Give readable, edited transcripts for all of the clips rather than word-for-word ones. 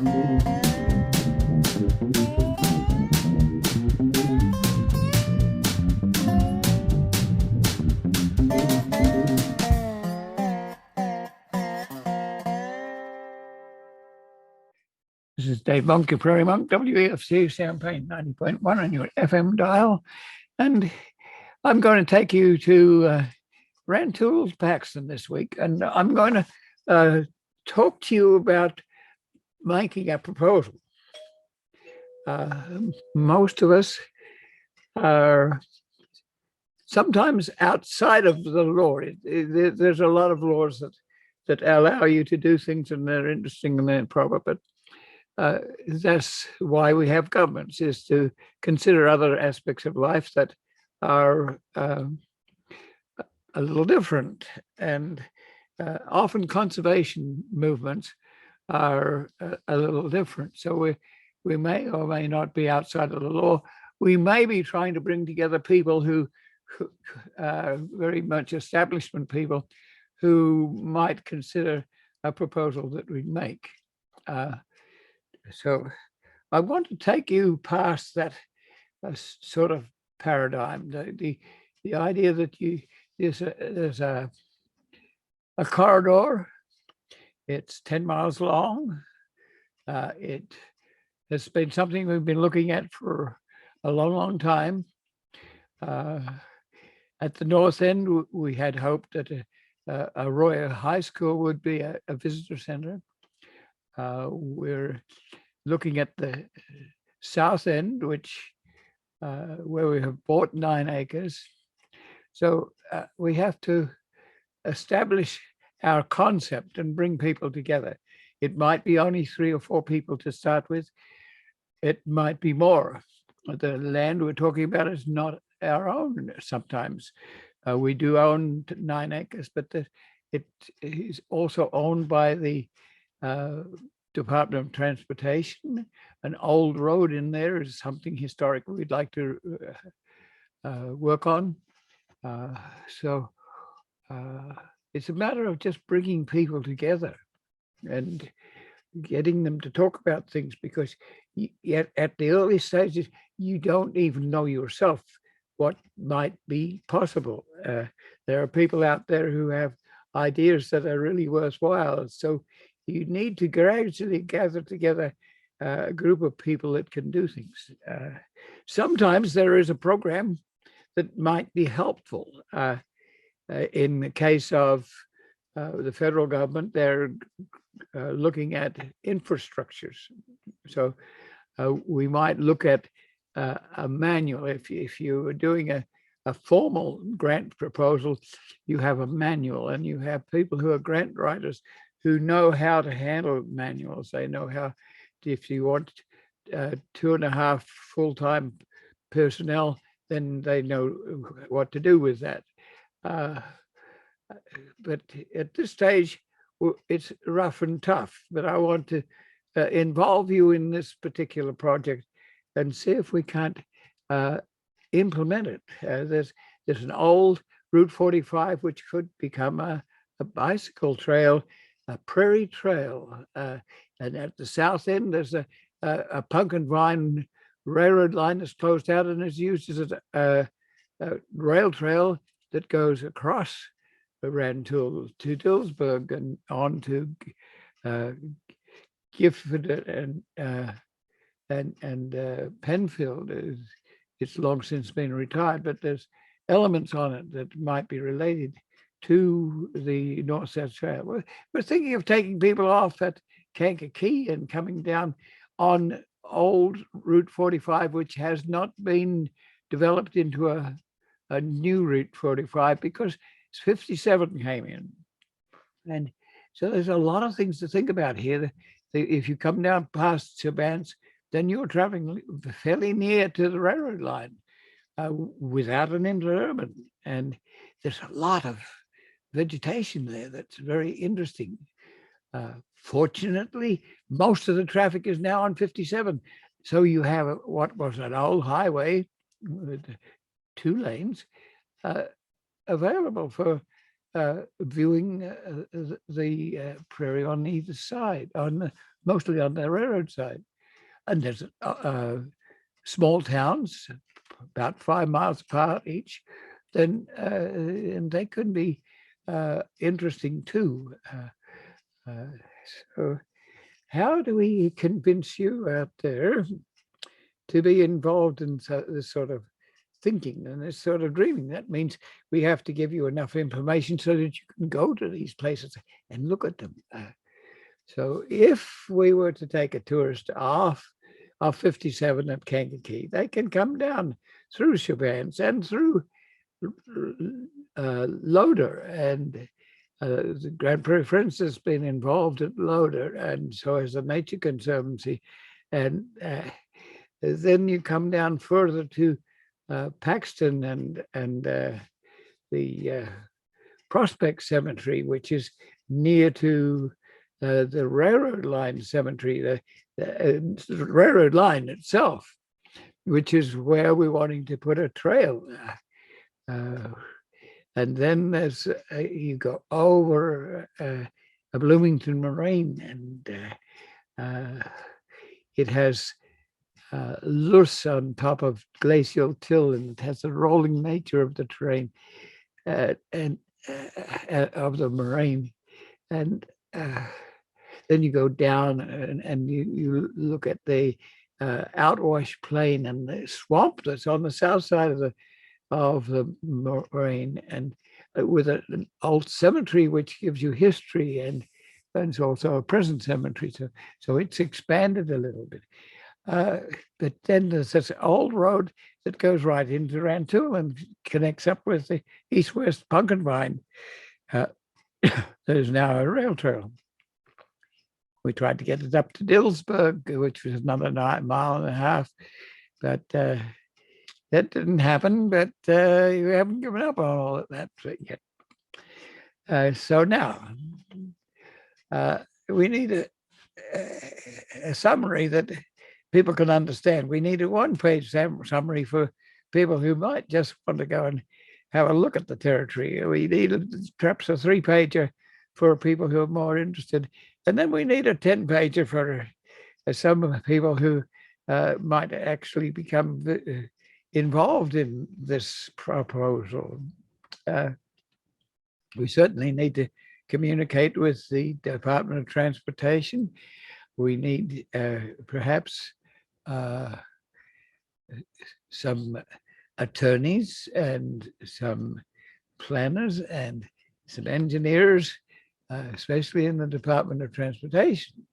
This is Dave Monk of Prairie Monk, WEFC Champaign 90.1 on your FM dial. And I'm going to take you to Rantoul, Paxton this week. And I'm going to talk to you about making a proposal. Most of us are sometimes outside of the law. There's a lot of laws that allow you to do things, and they're interesting and they're proper, but that's why we have governments, is to consider other aspects of life that are a little different. And often conservation movements are a little different. So we may or may not be outside of the law. We may be trying to bring together people who very much establishment people who might consider a proposal that we make. So I want to take you past that sort of paradigm, the idea that there's a corridor. It's 10 miles long. It has been something we've been looking at for a long, long time. At the north end, we had hoped that a Royal High School would be a visitor center. We're looking at the south end, which where we have bought 9 acres. So we have to establish our concept and bring people together. It might be only 3 or 4 people to start with. It might be more. The land we're talking about is not our own sometimes. We do own 9 acres, but it is also owned by the Department of Transportation. An old road in there is something historic we'd like to work on. So it's a matter of just bringing people together and getting them to talk about things, because yet at the early stages, you don't even know yourself what might be possible. There are people out there who have ideas that are really worthwhile. So you need to gradually gather together a group of people that can do things. Sometimes there is a program that might be helpful. In the case of the federal government, they're looking at infrastructures. So we might look at a manual. If you are doing a formal grant proposal, you have a manual, and you have people who are grant writers who know how to handle manuals. They know how, if you want 2.5 full-time personnel, then they know what to do with that. But at this stage, it's rough and tough. But I want to involve you in this particular project and see if we can't implement it. There's an old Route 45 which could become a bicycle trail, a prairie trail, and at the south end there's a pumpkin vine railroad line that's closed out and is used as a rail trail that goes across Rantoul to Dillsburg and on to Gifford and Penfield. It's long since been retired, but there's elements on it that might be related to the North-South Trail. We're thinking of taking people off at Kankakee and coming down on old Route 45, which has not been developed into a new Route 45 because 57 came in. And so there's a lot of things to think about here. If you come down past Sabans, then you're traveling fairly near to the railroad line without an interurban. And there's a lot of vegetation there that's very interesting. Fortunately, most of the traffic is now on 57. So you have what was an old highway with 2 lanes available for viewing the prairie on either side, mostly on the railroad side. And there's small towns, about 5 miles apart each, then and they could be interesting too. So how do we convince you out there to be involved in this sort of thinking and this sort of dreaming? That means we have to give you enough information so that you can go to these places and look at them. So if we were to take a tourist off 57 at Kankakee, they can come down through Chavans and through Loader, and the Grand Prairie Friends has been involved at Loader, and so has the Nature Conservancy. And then you come down further to Paxton and the Prospect Cemetery, which is near to the railroad line cemetery, the railroad line itself, which is where we're wanting to put a trail. And then there's you go over a Bloomington Moraine, and it has loess on top of glacial till, and it has the rolling nature of the terrain and of the moraine. And then you go down and you look at the outwash plain and the swamp that's on the south side of the moraine, and with an old cemetery which gives you history, and it's also a present cemetery, so it's expanded a little bit. But then there's this old road that goes right into Rantoul and connects up with the east-west pumpkin vine. There's now a rail trail. We tried to get it up to Dillsburg, which was another 9 mile and a half, but that didn't happen. But you haven't given up on all of that yet. So now we need a summary that people can understand. We need a one-page summary for people who might just want to go and have a look at the territory. We need perhaps a 3-pager for people who are more interested. And then we need a 10-pager for some people who might actually become involved in this proposal. We certainly need to communicate with the Department of Transportation. We need perhaps some attorneys and some planners and some engineers, especially in the Department of Transportation.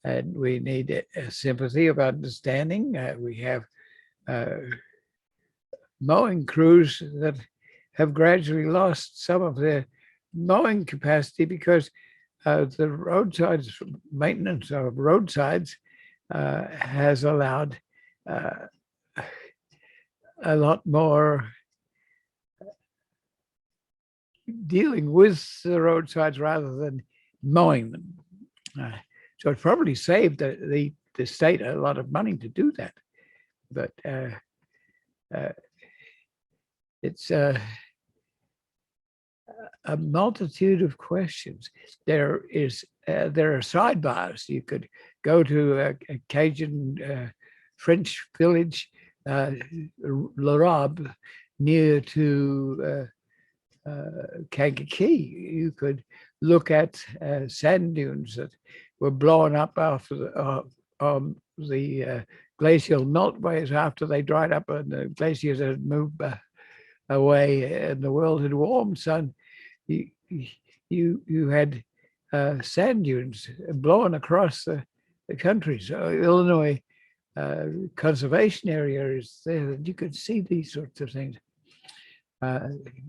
And we need a sympathy of understanding. We have mowing crews that have gradually lost some of their mowing capacity because the roadsides, maintenance of roadsides has allowed a lot more dealing with the roadsides rather than mowing them. So it probably saved the state a lot of money to do that. But it's a multitude of questions. There are sidebars. You could go to a Cajun French village, L'Arabe, near to Kankakee. You could look at sand dunes that were blown up after the glacial meltwaves after they dried up and the glaciers had moved away and the world had warmed. Son, you had sand dunes blowing across the country. So Illinois conservation area is there that you could see these sorts of things.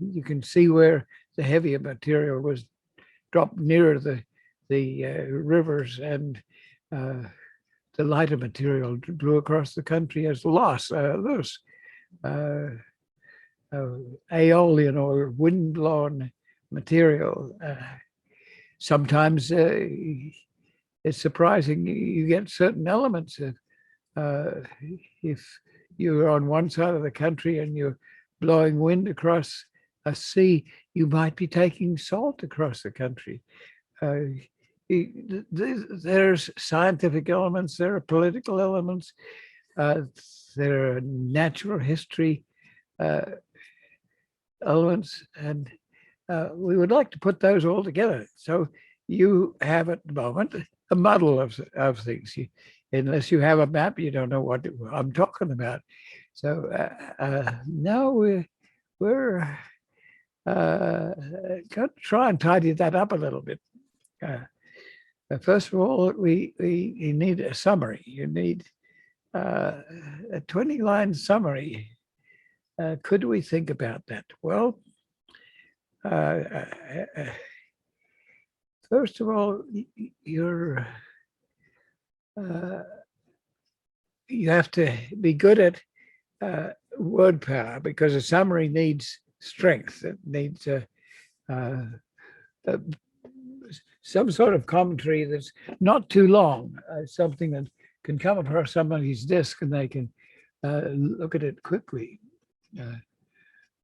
You can see where the heavier material was dropped nearer the rivers, and the lighter material blew across the country as loose aeolian or wind-blown material. Sometimes it's surprising you get certain elements of if you're on one side of the country and you're blowing wind across sea, you might be taking salt across the country. There's scientific elements, there are political elements, there are natural history elements, and we would like to put those all together. So you have at the moment a muddle of things. Unless you have a map, you don't know what I'm talking about. So now we're going to try and tidy that up a little bit. First of all, we need a summary. You need a 20-line summary. Could we think about that? Well, first of all, you have to be good at word power, because a summary needs strength. It needs some sort of commentary that's not too long, something that can come across somebody's desk and they can look at it quickly.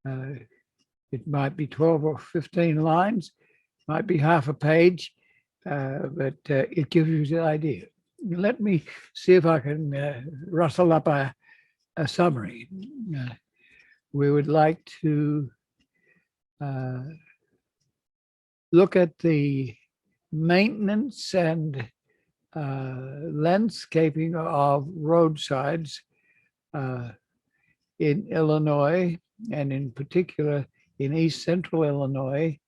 It might be 12 or 15 lines, might be half a page, but it gives you the idea. Let me see if I can rustle up a summary. We would like to look at the maintenance and landscaping of roadsides in Illinois, and in particular in East Central Illinois.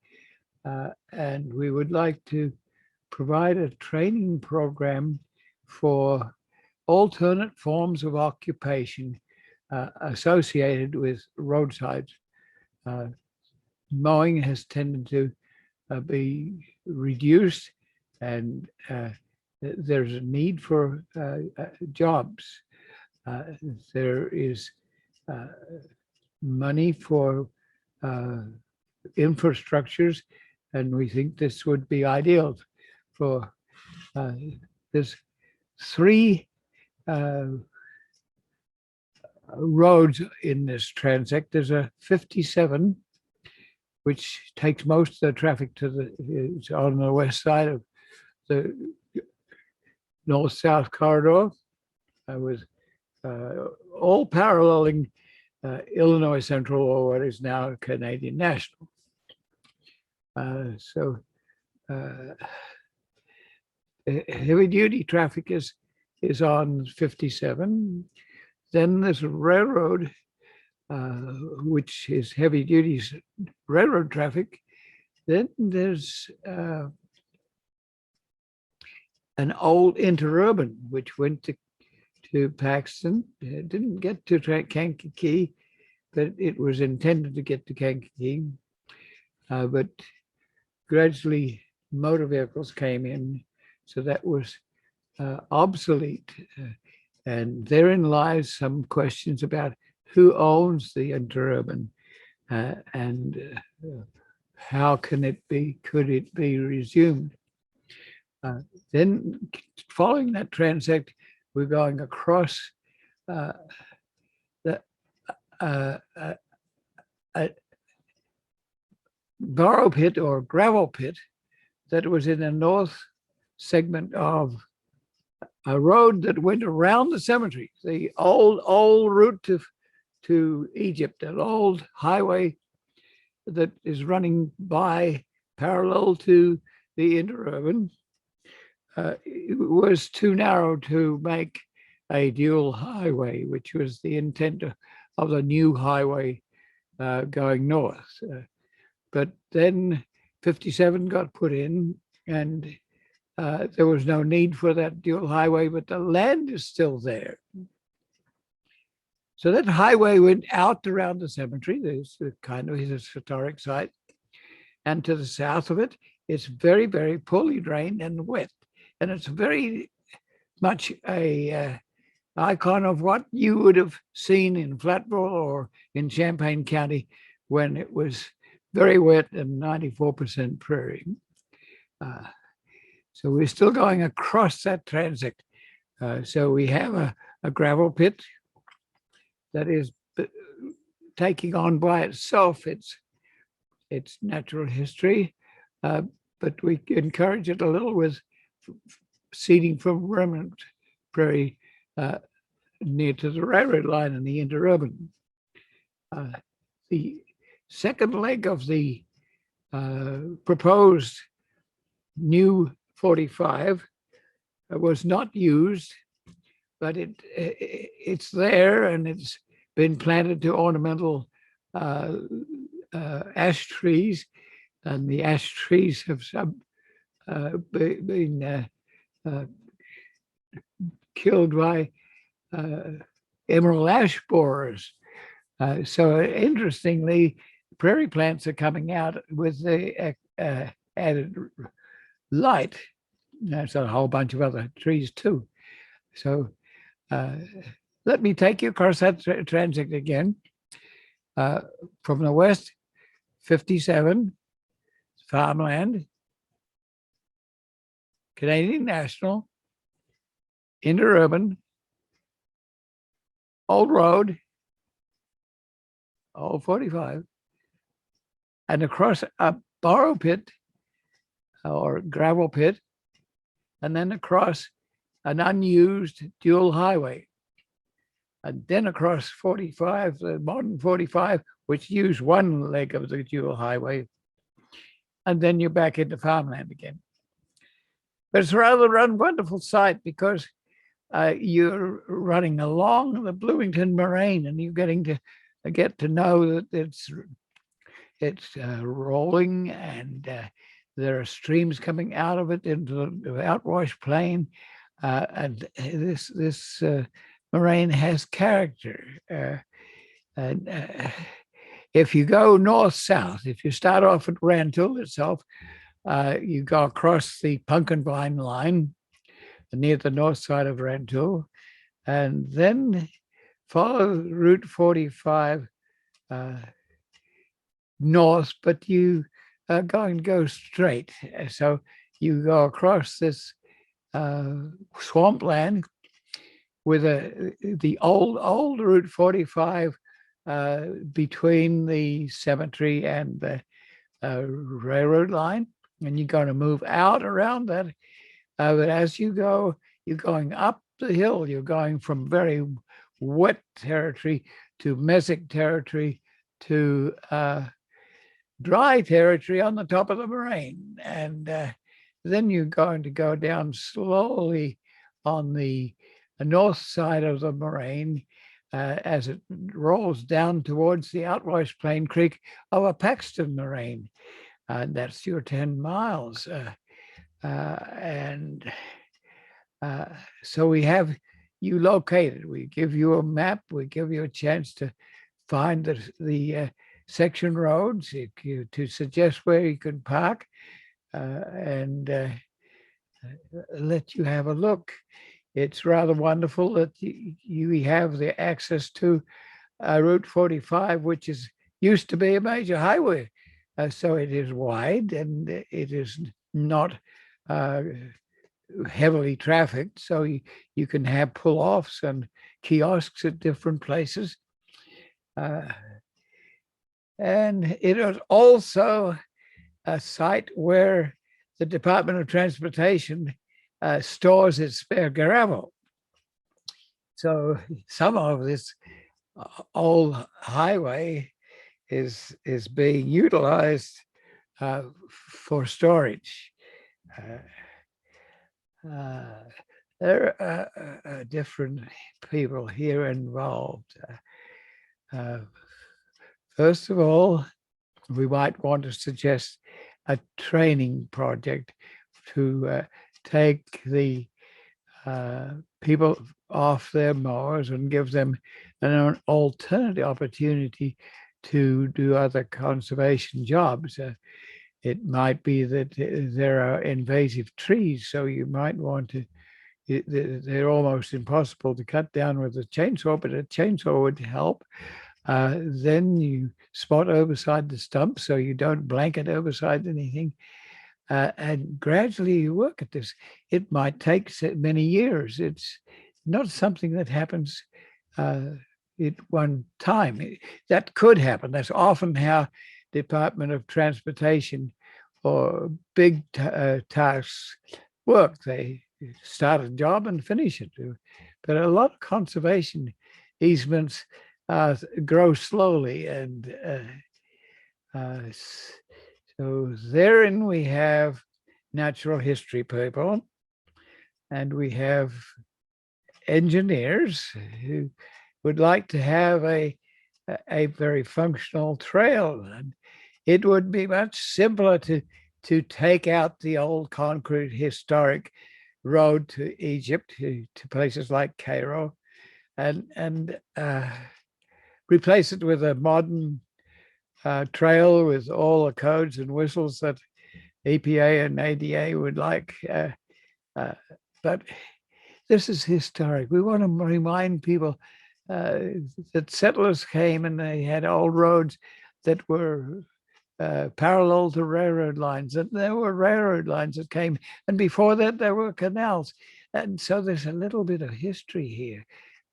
And we would like to provide a training program for alternate forms of occupation associated with roadsides. Mowing has tended to be reduced, and there's a need for jobs. There is money for infrastructures, and we think this would be ideal for. There's 3 roads in this transect. There's a 57, which takes most of the traffic it's on the west side of the north-south corridor, with all paralleling Illinois Central, or what is now Canadian National. So heavy-duty traffic is on 57. Then there's a railroad, which is heavy-duty railroad traffic. Then there's an old interurban, which went to Paxton. It didn't get to Kankakee, but it was intended to get to Kankakee. But gradually, motor vehicles came in, so that was obsolete. And therein lies some questions about who owns the interurban, and how could it be resumed? Then following that transect, we're going across the borrow pit or gravel pit that was in the north segment of a road that went around the cemetery, the old route to Egypt, an old highway that is running by parallel to the interurban. It was too narrow to make a dual highway, which was the intent of the new highway going north. But then 57 got put in, and there was no need for that dual highway, but the land is still there. So that highway went out around the cemetery. There's kind of a historic site. And to the south of it, it's very, very poorly drained and wet. And it's very much a icon of what you would have seen in Flattville or in Champaign County when it was very wet and 94% prairie. So we're still going across that transect. So we have a gravel pit that is taking on by itself its its natural history, but we encourage it a little with seeding from remnant prairie near to the railroad line in the interurban. The second leg of the proposed new 45 was not used, but it's there, and it's been planted to ornamental ash trees, and the ash trees have been killed by emerald ash borers. So interestingly, prairie plants are coming out with the added light. There's a whole bunch of other trees too. So let me take you across that transect again. From the west, 57, farmland, Canadian National, interurban, old road, old 45, and across a borrow pit or gravel pit, and then across an unused dual highway, and then across 45, the modern 45, which used one leg of the dual highway, and then you're back into farmland again. But it's a rather wonderful site because you're running along the Bloomington Moraine, and you're getting to get to know that it's rolling, and there are streams coming out of it into the outwash plain, and this moraine has character. And if you go north-south, if you start off at Rantoul itself, you go across the Pumpkin Vine line near the north side of Rantoul, and then follow Route 45 north, but you are going to go straight. So you go across this swampland with the old Route 45 between the cemetery and the railroad line, and you're going to move out around that. But as you go, you're going up the hill. You're going from very wet territory to mesic territory to dry territory on the top of the moraine. And then you're going to go down slowly on the north side of the moraine as it rolls down towards the outwash plain creek of a Paxton moraine. That's your 10 miles. So we have you located. We give you a map. We give you a chance to find the section roads to suggest where you can park, and let you have a look. It's rather wonderful that you have the access to Route 45, which used to be a major highway. So it is wide, and it is not heavily trafficked. So you can have pull-offs and kiosks at different places. And it is also a site where the Department of Transportation stores its spare gravel. So some of this old highway is being utilized for storage. There are different people here involved. First of all, we might want to suggest a training project to take the people off their mowers and give them an alternative opportunity to do other conservation jobs. It might be that there are invasive trees, so you might want to, they're almost impossible to cut down with a chainsaw, but a chainsaw would help. Then you spot overside the stump so you don't blanket overside anything. And gradually you work at this. It might take many years. It's not something that happens at one time. That could happen. That's often how Department of Transportation or big tasks work. They start a job and finish it. But a lot of conservation easements grow slowly. And so therein we have natural history people, and we have engineers who would like to have a very functional trail. And it would be much simpler to take out the old concrete historic road to Egypt, to places like Cairo, and replace it with a modern trail with all the codes and whistles that EPA and ADA would like. But this is historic. We want to remind people that settlers came and they had old roads that were parallel to railroad lines, and there were railroad lines that came, and before that there were canals. And so there's a little bit of history here.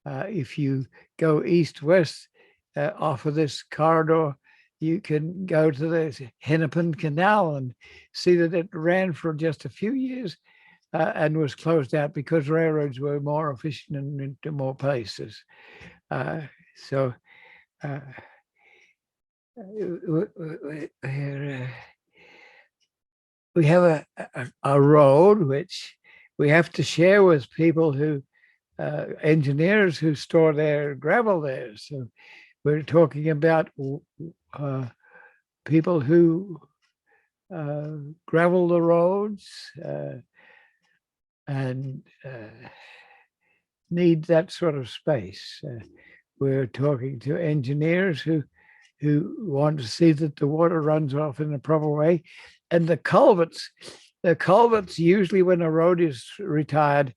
If you go east-west off of this corridor, you can go to the Hennepin Canal and see that it ran for just a few years and was closed out because railroads were more efficient and into more places. So we have a road which we have to share with people who, engineers who store their gravel there. So we're talking about people who gravel the roads and need that sort of space. We're talking to engineers who want to see that the water runs off in a proper way. And the culverts usually when a road is retired,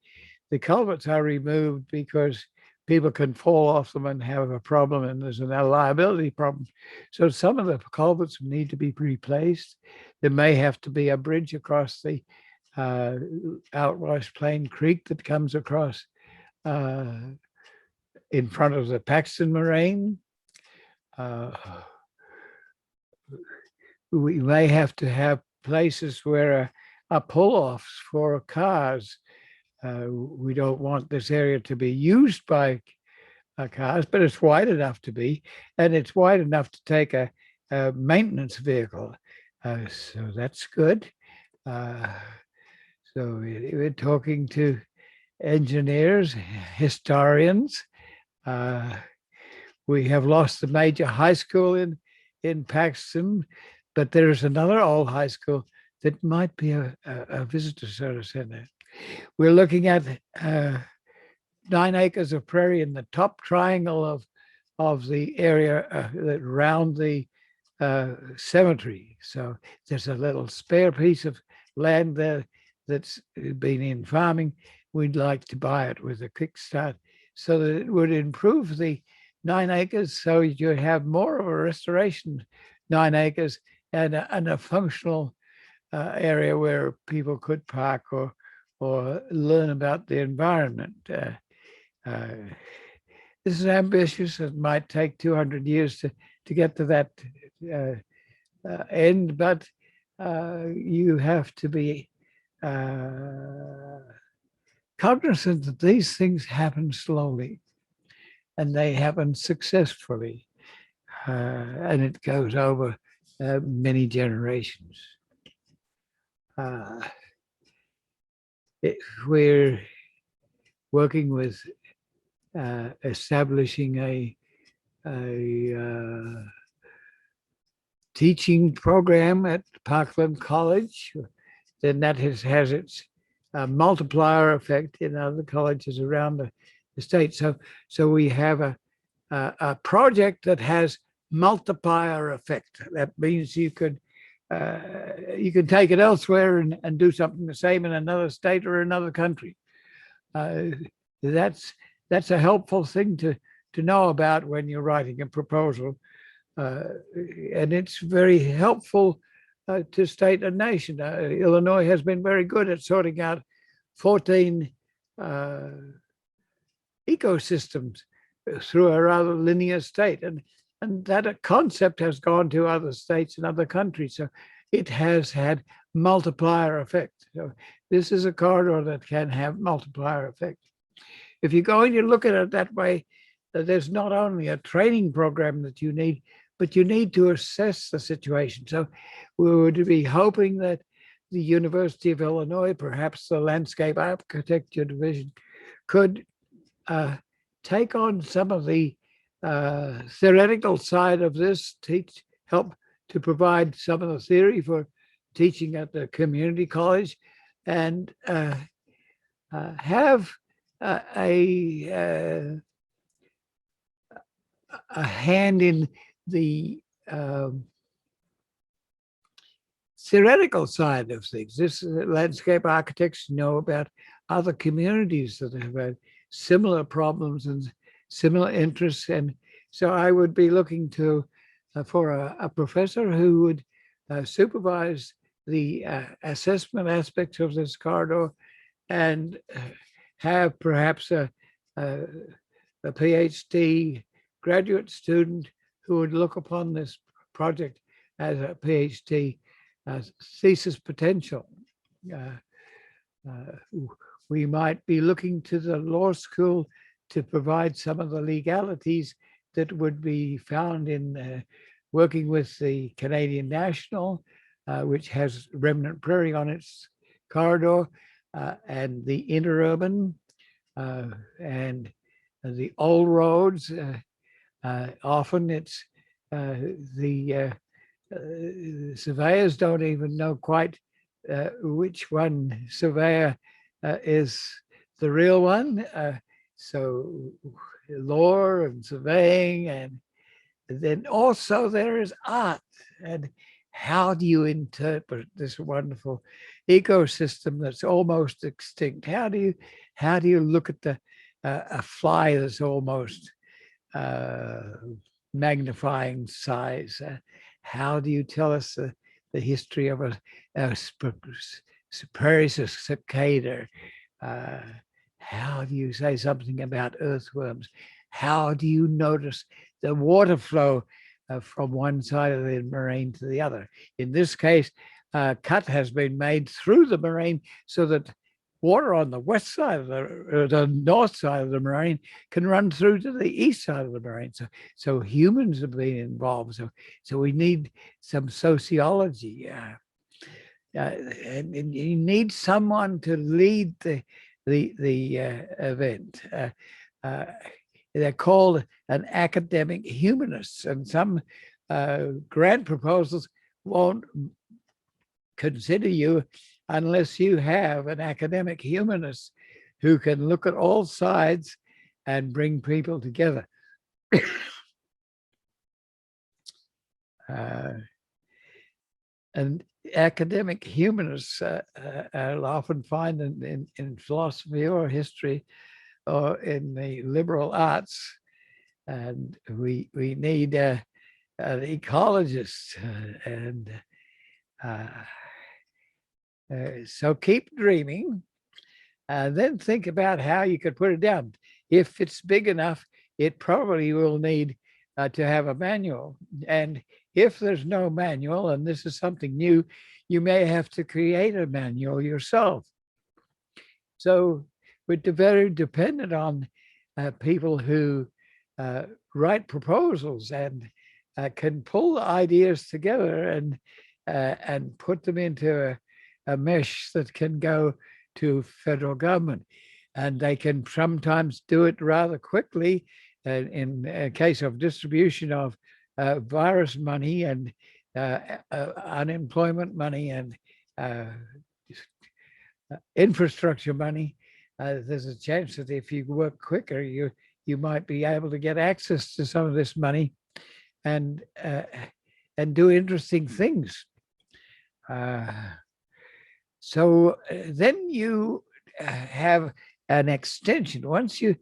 the culverts are removed because people can fall off them and have a problem, and there's a liability problem. So some of the culverts need to be replaced. There may have to be a bridge across the Outwash Plain Creek that comes across in front of the Paxton Moraine. We may have to have places where are pull-offs for cars. We don't want this area to be used by cars, but it's wide enough to be, and it's wide enough to take a maintenance vehicle. So that's good. So we're talking to engineers, historians. We have lost the major high school in Paxton, but there's another old high school that might be a visitor service center. We're looking at 9 acres of prairie in the top triangle of the area that around the cemetery. So there's a little spare piece of land there that's been in farming. We'd like to buy it with a kickstart so that it would improve the 9 acres, so you have more of a restoration 9 acres and a functional area where people could park or learn about the environment. This is ambitious. It might take 200 years to get to that end, but you have to be cognizant that these things happen slowly and they happen successfully, and it goes over many generations. We're working with establishing a teaching program at Parkland College. Then that has its multiplier effect in other colleges around the state. So we have a project that has multiplier effect. That means you could take it elsewhere and do something the same in another state or another country. That's a helpful thing to know about when you're writing a proposal, and it's very helpful to state and nation. Illinois has been very good at sorting out 14 ecosystems through a rather linear state, and and that concept has gone to other states and other countries. So it has had multiplier effect. So this is a corridor that can have multiplier effect. If you're going to look at it that way, there's not only a training program that you need, but you need to assess the situation. So we would be hoping that the University of Illinois, perhaps the Landscape Architecture Division, could take on some of the theoretical side of this, help to provide some of the theory for teaching at the community college, and have a hand in the theoretical side of things. This landscape architects know about other communities that have had similar problems and similar interests, and so I would be looking to for a professor who would supervise the assessment aspects of this corridor, and have perhaps a PhD graduate student who would look upon this project as a PhD thesis potential. We might be looking to the law school to provide some of the legalities that would be found in working with the Canadian National, which has remnant prairie on its corridor, and the interurban and the old roads. Often it's the surveyors don't even know quite which one surveyor is the real one. So law and surveying, and then also there is art. And how do you interpret this wonderful ecosystem that's almost extinct? How do you look at the a fly that's almost magnifying size? How do you tell us the history of a prairie cicada? How do you say something about earthworms? How do you notice the water flow from one side of the moraine to the other? In this case, cut has been made through the moraine so that water on the west side of the north side of the moraine can run through to the east side of the moraine. So humans have been involved. So we need some sociology, and you need someone to lead the event. They're called an academic humanist, and some grant proposals won't consider you unless you have an academic humanist who can look at all sides and bring people together. And academic humanists I'll often find in philosophy or history or in the liberal arts, and we need an ecologist, and so keep dreaming, and then think about how you could put it down. If it's big enough, it probably will need to have a manual, and if there's no manual, and this is something new, you may have to create a manual yourself. So we're very dependent on people who write proposals and can pull ideas together and put them into a mesh that can go to federal government. And they can sometimes do it rather quickly in a case of distribution of virus money and unemployment money and infrastructure money. There's a chance that if you work quicker, you might be able to get access to some of this money and do interesting things. So then you have an extension. Once you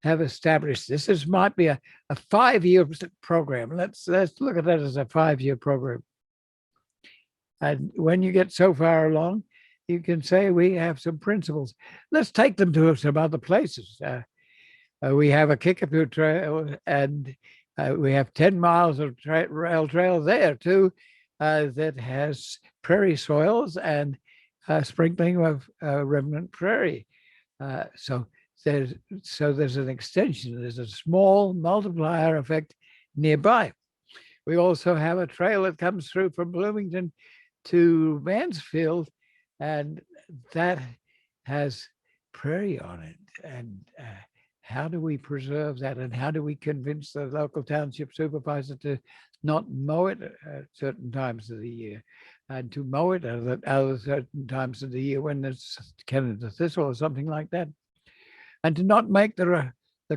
have established this might be a 5-year program. Let's look at that as a 5-year program. And when you get so far along, you can say we have some principles. Let's take them to some other places. We have a Kickapoo Trail, and We have 10 miles of rail trail there too that has prairie soils and sprinkling of remnant prairie. So there's an extension. There's a small multiplier effect nearby. We also have a trail that comes through from Bloomington to Mansfield, and that has prairie on it. And how do we preserve that? And how do we convince the local township supervisor to not mow it at certain times of the year, and to mow it at other certain times of the year when there's Canada thistle or something like that, and to not make the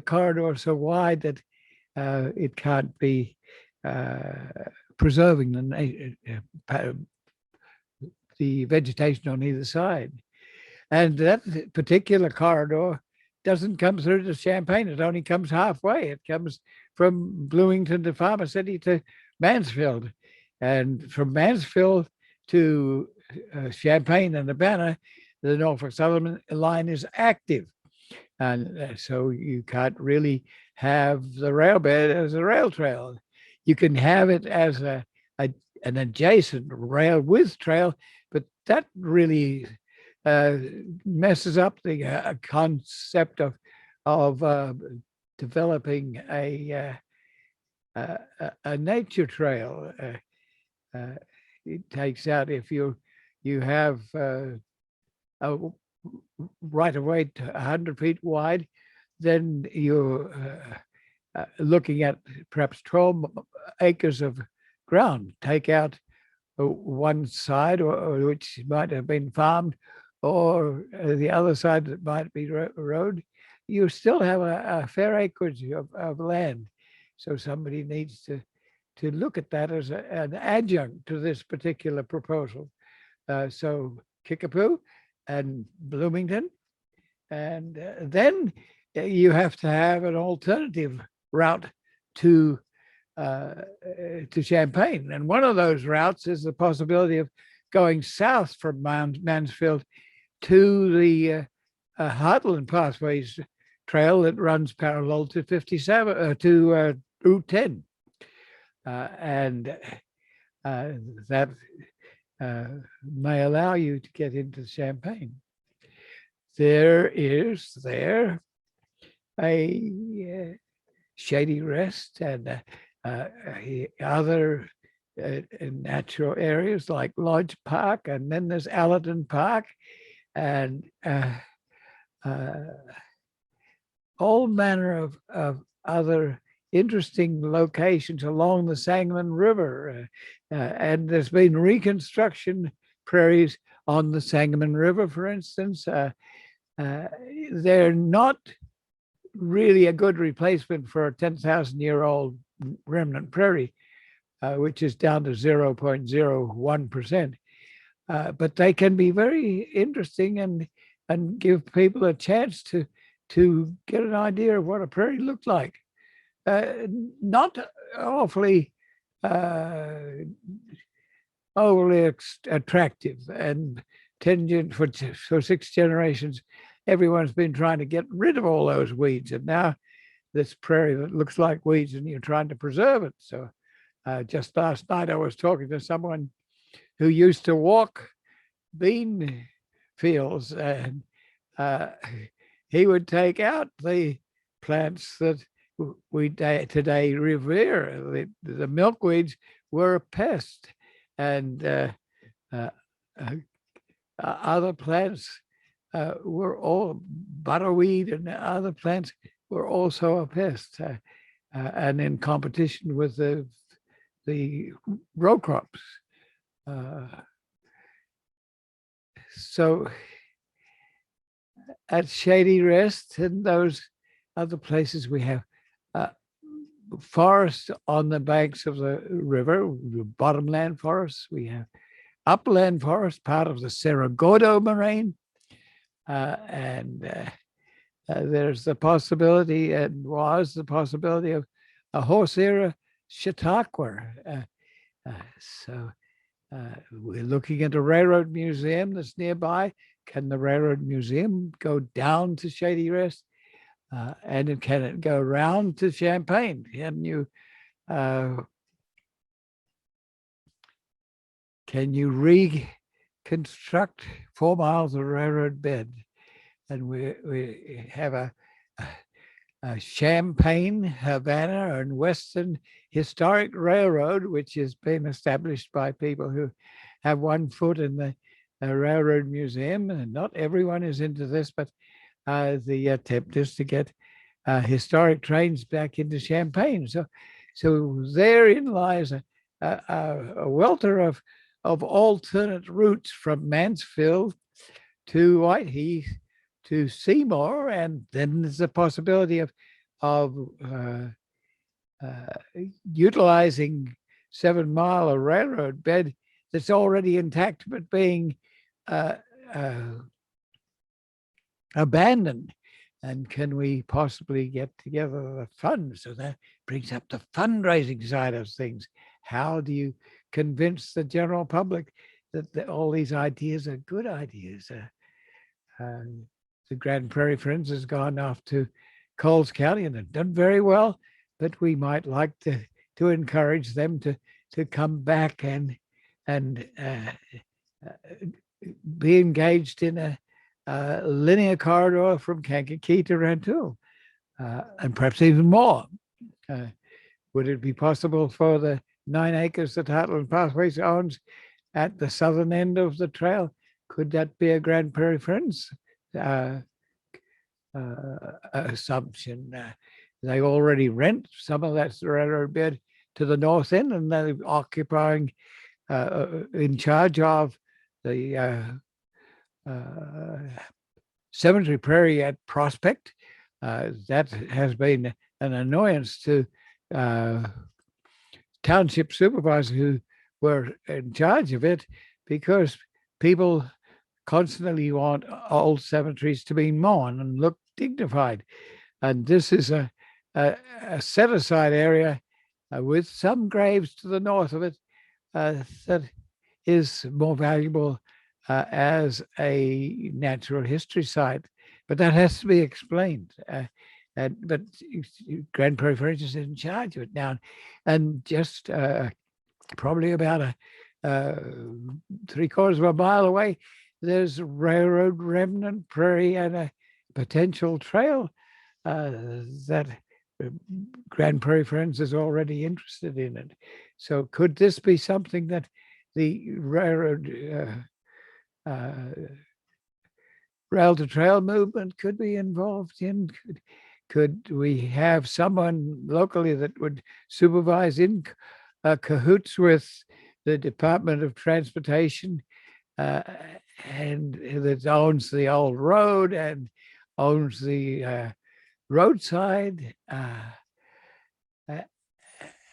corridor so wide that it can't be preserving the vegetation on either side. And that particular corridor doesn't come through to Champaign. It only comes halfway. It comes from Bloomington to Farmer City to Mansfield. And from Mansfield to Champaign and Urbana, the Norfolk Southern line is active. And so you can't really have the rail bed as a rail trail. You can have it as an adjacent rail width trail, but that really messes up the concept of developing a nature trail. It takes out, if you have a right of way to 100 feet wide, then you're looking at perhaps 12 acres of ground. Take out one side, or which might have been farmed, or the other side that might be road. You still have a fair acreage of land. So somebody needs to look at that as an adjunct to this particular proposal. So Kickapoo and Bloomington, and then you have to have an alternative route to Champaign. And one of those routes is the possibility of going south from Mansfield to the Heartland Pathways Trail that runs parallel to 57 to Route 10, and that may allow you to get into Champaign. There is a Shady Rest and other natural areas like Lodge Park, and then there's Allerton Park, and all manner of other interesting locations along the Sangamon River. And there's been reconstruction prairies on the Sangamon River, for instance. They're not really a good replacement for a 10,000-year-old remnant prairie, which is down to 0.01%. But they can be very interesting and give people a chance to get an idea of what a prairie looked like. Not awfully overly attractive and tangent for 6 generations. Everyone's been trying to get rid of all those weeds, and now this prairie that looks like weeds, and you're trying to preserve it. So just last night I was talking to someone who used to walk bean fields, and he would take out the plants that we today revere. The milkweeds were a pest, and other plants were all butterweed, and other plants were also a pest, and in competition with the row crops. So at Shady Rest and those other places, we have forests on the banks of the river, bottomland forests. We have upland forest, part of the Cerro Gordo moraine. And there's the possibility, and was the possibility, of a Horseira Chautauqua. So we're looking at a railroad museum that's nearby. Can the railroad museum go down to Shady Rest? And can it go around to Champaign? Can you can you reconstruct 4 miles of railroad bed? And we have a Champaign, Havana, and Western Historic Railroad, which has been established by people who have 1 foot in the Railroad Museum. And not everyone is into this, but the attempt is to get historic trains back into Champaign. So therein lies a welter of alternate routes from Mansfield to Whiteheath to Seymour, and then there's a possibility of utilizing 7 Mile of railroad bed that's already intact but being abandoned. And can we possibly get together the funds? So that brings up the fundraising side of things. How do you convince the general public that all these ideas are good ideas? The Grand Prairie Friends has gone off to Coles County and have done very well, but we might like to encourage them to come back and be engaged in a linear corridor from Kankakee to Rantoul, and perhaps even more. Would it be possible for the 9 acres that Heartland Pathways owns at the southern end of the trail? Could that be a Grand Prairie Friends assumption? They already rent some of that railroad bed to the north end, and they're occupying, in charge of the Cemetery Prairie at Prospect. That has been an annoyance to township supervisors who were in charge of it, because people constantly want old cemeteries to be mown and look dignified. And this is a set-aside area with some graves to the north of it that is more valuable as a natural history site. But that has to be explained. But Grand Prairie Friends is in charge of it now. And just probably about 3/4 of a mile away, there's a railroad remnant prairie and a potential trail that Grand Prairie Friends is already interested in it. So could this be something that the railroad rail to trail movement could be involved in? Could we have someone locally that would supervise in cahoots with the Department of Transportation, and that owns the old road and owns the roadside?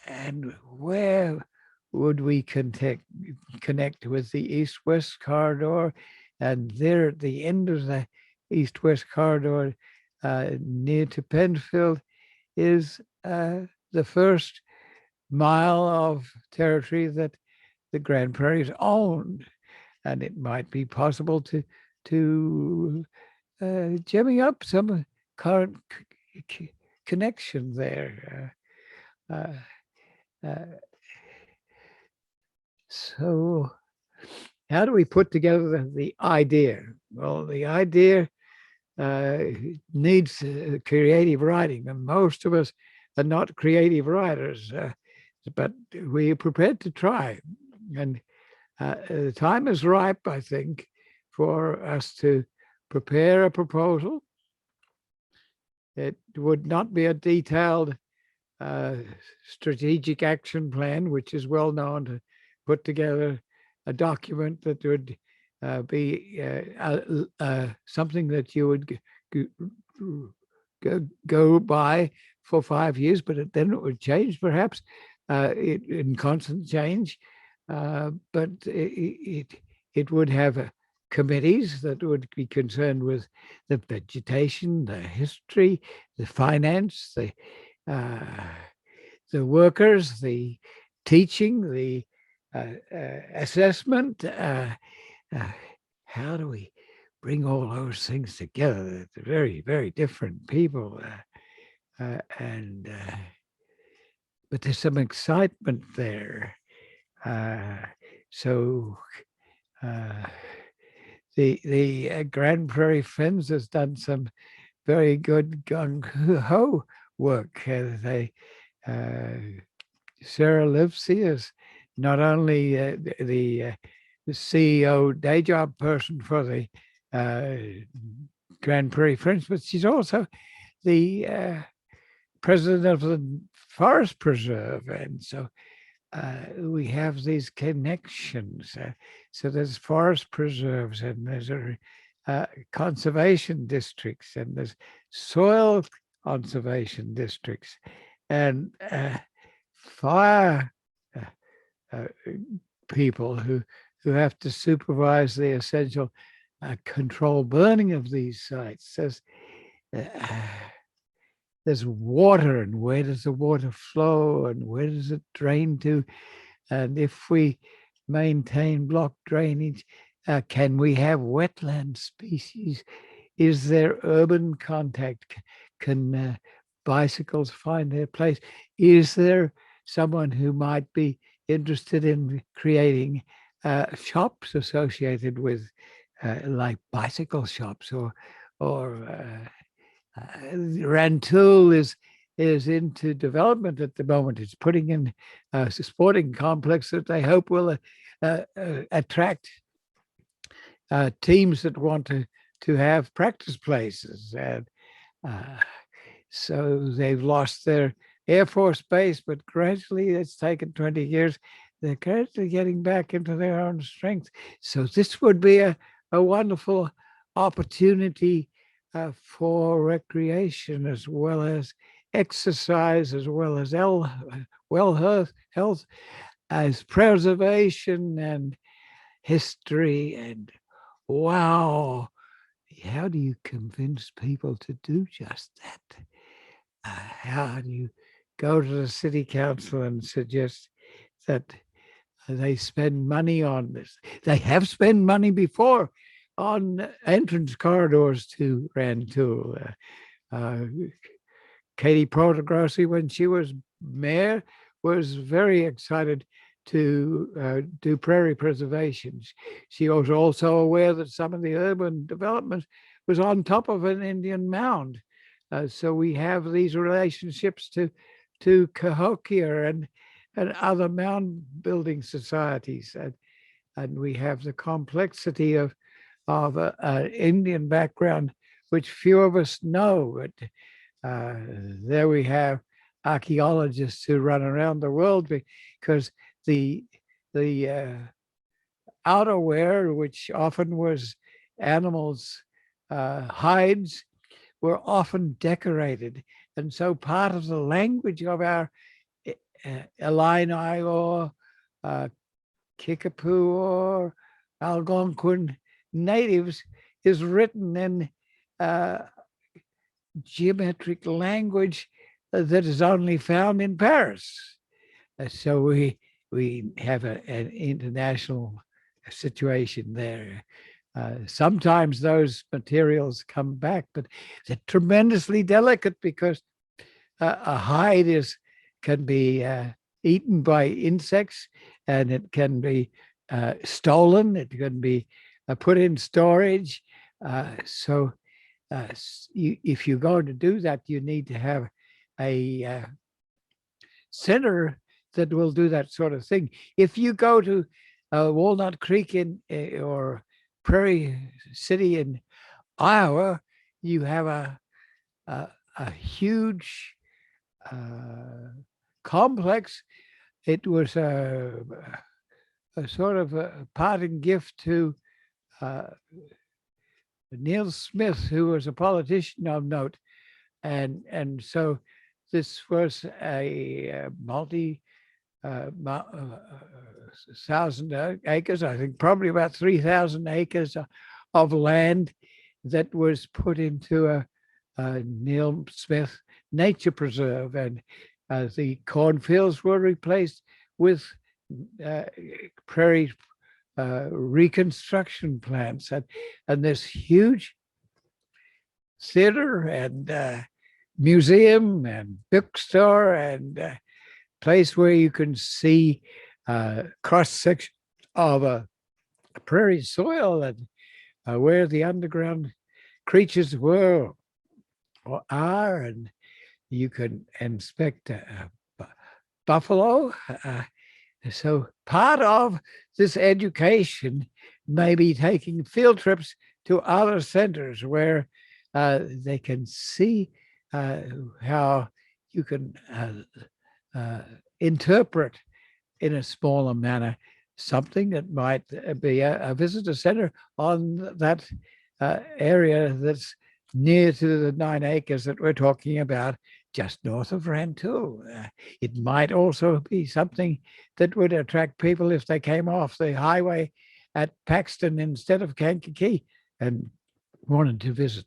And where would we connect with the east-west corridor? And there at the end of the east-west corridor, near to Penfield, is the first mile of territory that the Grand Prairies owned. And it might be possible to jimmy up some current connection there. So how do we put together the idea? Well, the idea needs creative writing, and most of us are not creative writers, but we are prepared to try. And the time is ripe, I think, for us to prepare a proposal. It would not be a detailed strategic action plan, which is well known to put together a document that would be something that you would go by for 5 years, but then it would change perhaps in constant change. But it would have committees that would be concerned with the vegetation, the history, the finance, the workers, the teaching, the assessment. How do we bring all those things together? They're very, very different people. And but there's some excitement there. So the Grand Prairie Friends has done some very good gung ho work. Sarah Livesey is not only the CEO day job person for the Grand Prairie Friends, but she's also the president of the Forest Preserve. And so we have these connections. So there's forest preserves, and there's conservation districts, and there's soil conservation districts, and fire people who have to supervise the essential control burning of these sites. There's water, and where does the water flow, and where does it drain to? And if we maintain block drainage, can we have wetland species? Is there urban contact? Can bicycles find their place? Is there someone who might be interested in creating shops associated with like bicycle shops or Rantoul is into development at the moment. It's putting in a sporting complex that they hope will attract teams that want to have practice places. And so they've lost their Air Force base, but gradually, it's taken 20 years, they're gradually getting back into their own strength. So this would be a wonderful opportunity for recreation, as well as exercise, as well as health, as preservation and history. And wow, how do you convince people to do just that? How do you go to the city council and suggest that they spend money on this? They have spent money before on entrance corridors to Rantoul. Katie Protagrossi, when she was mayor, was very excited to do prairie preservation. She was also aware that some of the urban development was on top of an Indian mound. So we have these relationships to Cahokia and other mound building societies. And we have the complexity of an Indian background, which few of us know. But there we have archaeologists who run around the world, because the outerwear, which often was animals' hides, were often decorated. And so part of the language of our Illini or Kickapoo or Algonquin natives is written in geometric language that is only found in Paris. So we have an international situation there. Sometimes those materials come back, but they're tremendously delicate, because a hide can be eaten by insects, and it can be stolen. It can be put in storage. So if you're going to do that, you need to have a center that will do that sort of thing. If you go to Walnut Creek or Prairie City in Iowa, you have a huge complex. It was a sort of a parting gift to Neil Smith, who was a politician of note, and so this was a multi thousand acres, I think probably about 3,000 acres of land that was put into a Neil Smith nature preserve, and the cornfields were replaced with prairie reconstruction plants, and this huge theater and museum and bookstore and place where you can see cross section of a prairie soil and where the underground creatures were or are, and you can inspect buffalo. So part of this education may be taking field trips to other centers where they can see how you can interpret in a smaller manner something that might be a visitor center on that area that's near to the 9 acres that we're talking about just north of Rantoul. It might also be something that would attract people if they came off the highway at Paxton instead of Kankakee and wanted to visit.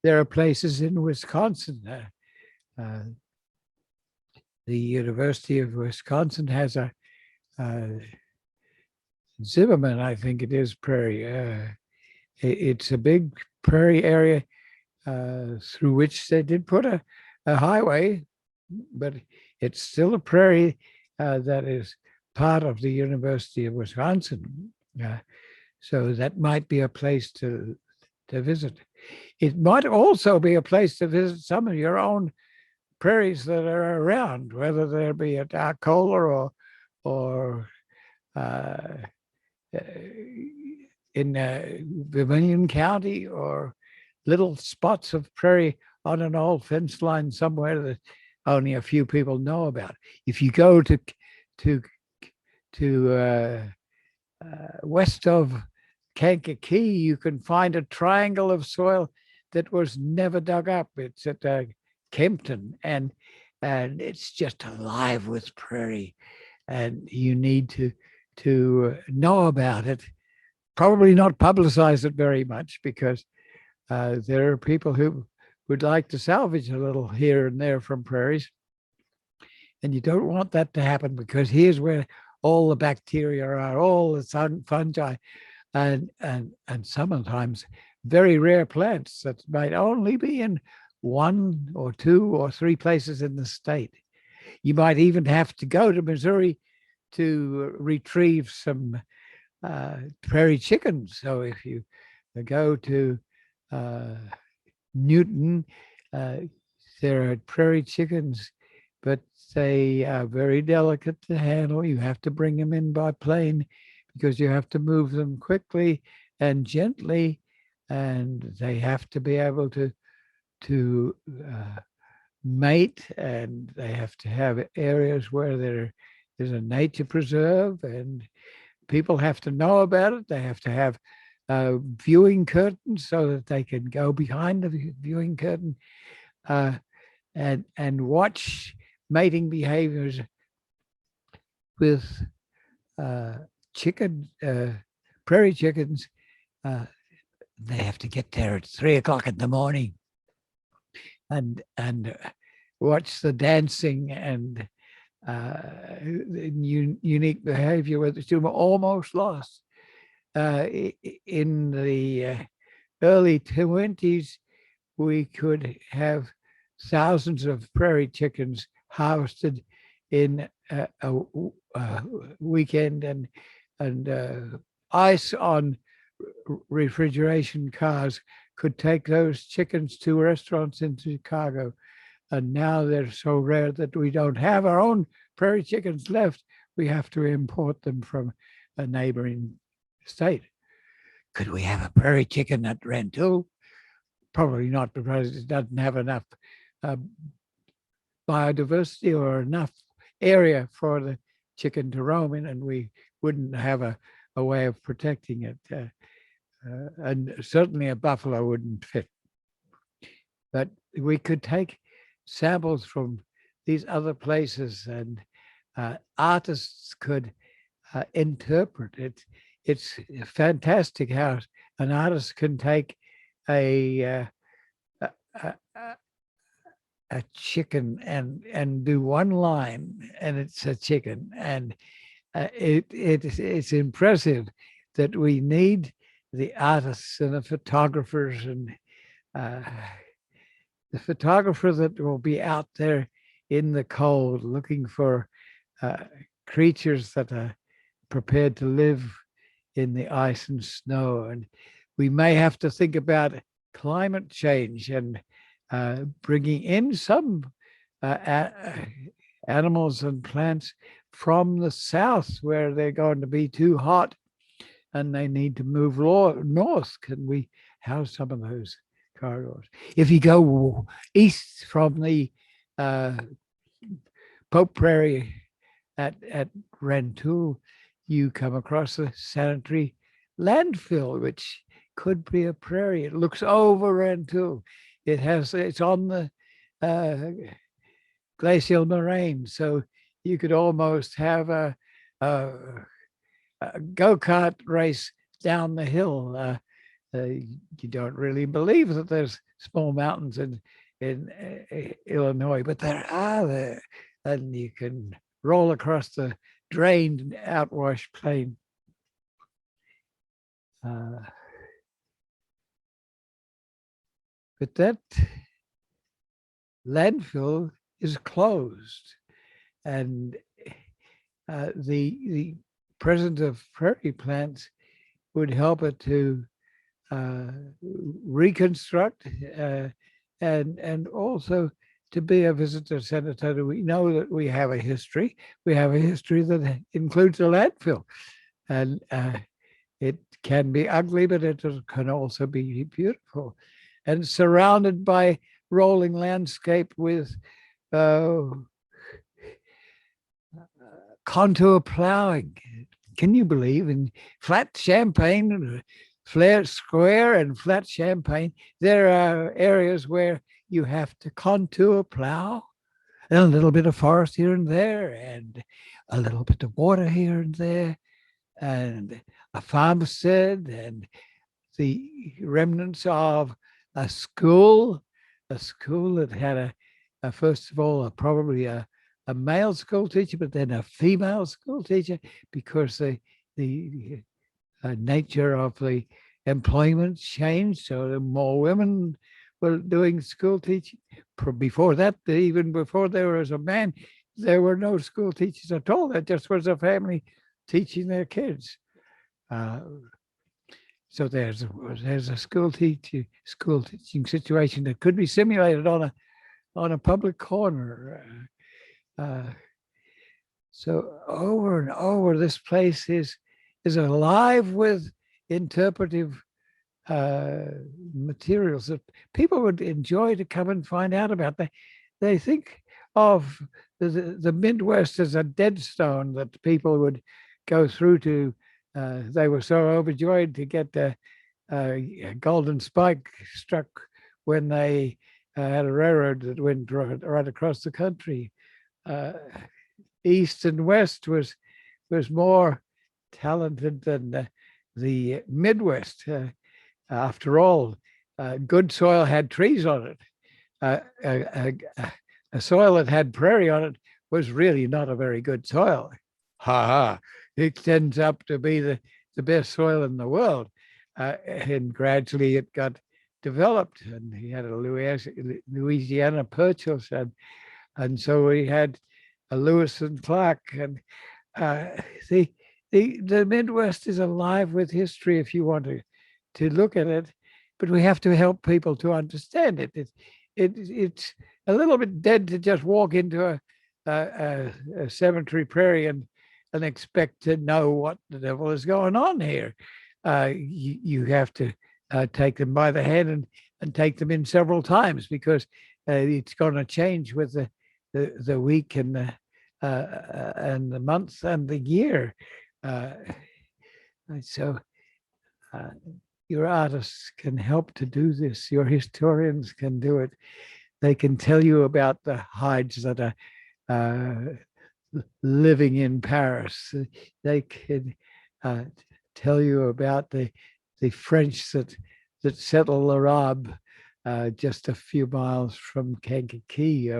There are places in Wisconsin. The University of Wisconsin has a Zimmerman, I think it is, prairie. It's a big prairie area through which they did put a highway, but it's still a prairie that is part of the University of Wisconsin. So that might be a place to visit. It might also be a place to visit some of your own prairies that are around, whether there be at Arcola or in Vermilion County, or little spots of prairie on an old fence line somewhere that only a few people know about. If you go to west of Kankakee, you can find a triangle of soil that was never dug up. It's at Kempton, and it's just alive with prairie, and you need to know about it. Probably not publicize it very much, because there are people who would like to salvage a little here and there from prairies, and you don't want that to happen, because here's where all the bacteria are, all the fungi, and sometimes very rare plants that might only be in 1 or 2 or 3 places in the state. You might even have to go to Missouri to retrieve some prairie chickens. So if you go to Newton, there are prairie chickens, but they are very delicate to handle. You have to bring them in by plane, because you have to move them quickly and gently, and they have to be able to mate, and they have to have areas where there is a nature preserve, and people have to know about it. They have to have viewing curtains so that they can go behind the viewing curtain and watch mating behaviors with prairie chickens. They have to get there at 3 o'clock in the morning and watch the dancing and unique behavior where the two were almost lost. In the early 20s, we could have thousands of prairie chickens harvested in a weekend, and ice on refrigeration cars could take those chickens to restaurants in Chicago. And now they're so rare that we don't have our own prairie chickens left. We have to import them from a neighboring state. Could we have a prairie chicken at Rantoul? Probably not, because it doesn't have enough biodiversity or enough area for the chicken to roam in, and we wouldn't have a way of protecting it. And certainly a buffalo wouldn't fit. But we could take samples from these other places, and artists could interpret it. It's fantastic how an artist can take a chicken and do one line, and it's a chicken, and it's impressive that we need the artists and the photographers and the photographer that will be out there in the cold looking for uh, creatures that are prepared to live in the ice and snow. And we may have to think about climate change and bringing in some animals and plants from the south where they're going to be too hot and they need to move north. Can we house some of those corridors? If you go east from the Pope Prairie at Rantoul, you come across a sanitary landfill, which could be a prairie. It looks over Rantoul. It's on the glacial moraine, so you could almost have a go-kart race down the hill. You don't really believe that there's small mountains in Illinois, but there are there, and you can roll across the drained, outwashed plain. But that landfill is closed, and the presence of prairie plants would help it to reconstruct and also to be a visitor center. We know that we have a history. We have a history that includes a landfill, and it can be ugly, but it can also be beautiful, and surrounded by rolling landscape with contour plowing. Can you believe in flat Champaign, flat square and flat Champaign? There are areas where you have to contour plow, and a little bit of forest here and there, and a little bit of water here and there, and a farmstead, and the remnants of a school that had first of all, probably a male school teacher, but then a female school teacher, because the nature of the employment changed, so more women were doing school teaching. Before that, even before there was a man, there were no school teachers at all. That just was a family teaching their kids. So there's a school teaching situation that could be simulated on a public corner. So over and over, this place is alive with interpretive materials that people would enjoy to come and find out about. They think of the Midwest as a dead stone that people would go through to. They were so overjoyed to get the golden spike struck when they had a railroad that went right across the country. East and West was more talented than the Midwest. After all, good soil had trees on it. A soil that had prairie on it was really not a very good soil. Ha ha! It ends up to be the best soil in the world, and gradually it got developed. And he had a Louisiana Purchase, and so we had a Lewis and Clark, and the Midwest is alive with history if you want to look at it, but we have to help people to understand it. It's a little bit dead to just walk into a cemetery prairie and expect to know what the devil is going on here. You have to take them by the hand and take them in several times, because it's going to change with the week and the month and the year. So your artists can help to do this. Your historians can do it. They can tell you about the hides that are living in Paris. They can tell you about the French that settled L'Arabe just a few miles from Kankakee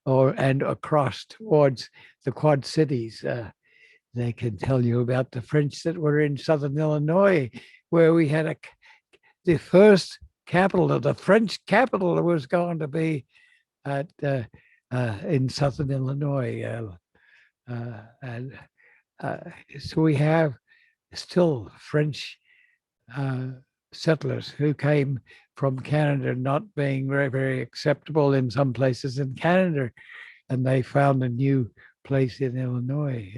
and across towards the Quad Cities. They can tell you about the French that were in southern Illinois, where we had the first capital of the French capital was going to be at in southern Illinois, and so we have still French settlers who came from Canada, not being very, very acceptable in some places in Canada, and they found a new place in Illinois.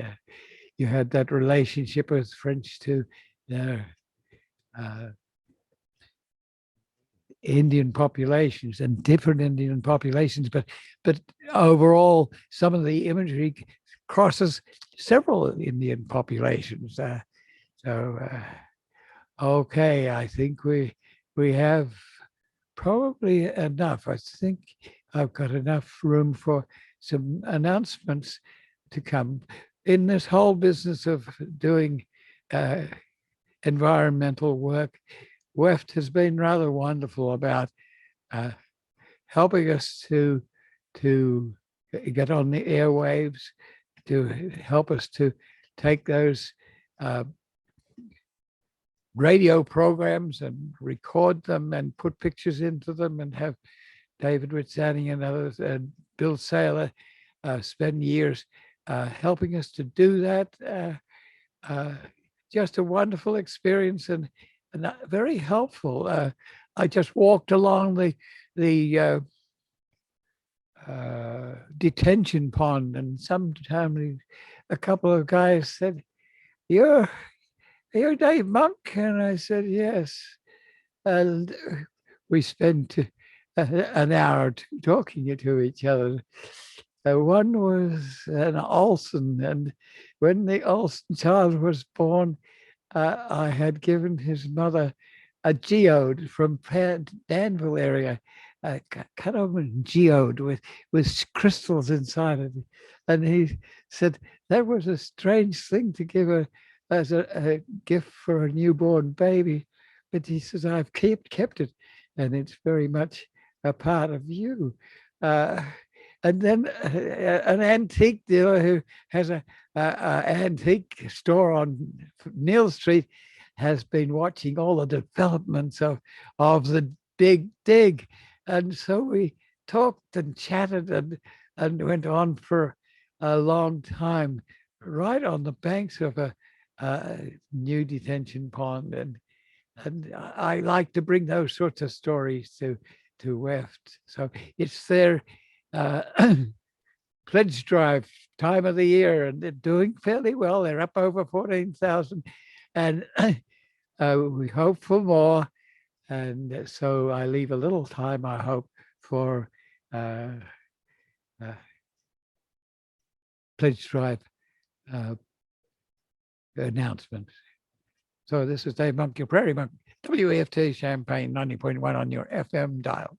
You had that relationship with French to uh, Indian populations and different Indian populations, but overall, some of the imagery crosses several Indian populations. Okay, I think we have probably enough. I think I've got enough room for some announcements to come. In this whole business of doing environmental work, WEFT has been rather wonderful about helping us to get on the airwaves, to help us to take those radio programs and record them and put pictures into them, and have David Ritzani and others and Bill Saylor spend years helping us to do that. Just a wonderful experience and very helpful. I just walked along the detention pond, and sometime a couple of guys said, "You're Dave Monk?" And I said, "Yes." And we spent an hour talking to each other. One was an Olson, and when the Olson child was born, I had given his mother a geode from Danville area, cut open geode with crystals inside it. And he said that was a strange thing to give her as a gift for a newborn baby. But he says, I've kept it, and it's very much a part of you. And then an antique dealer who has an antique store on Neal Street has been watching all the developments of the Big Dig. And so we talked and chatted and went on for a long time, right on the banks of a new detention pond. And I like to bring those sorts of stories to WEFT. So it's their pledge drive time of the year, and they're doing fairly well. They're up over 14,000, and we hope for more. And so I leave a little time, I hope, for pledge drive announcements. So this is Dave Monk, your Prairie Monk, WEFT Champaign 90.1 on your FM dial.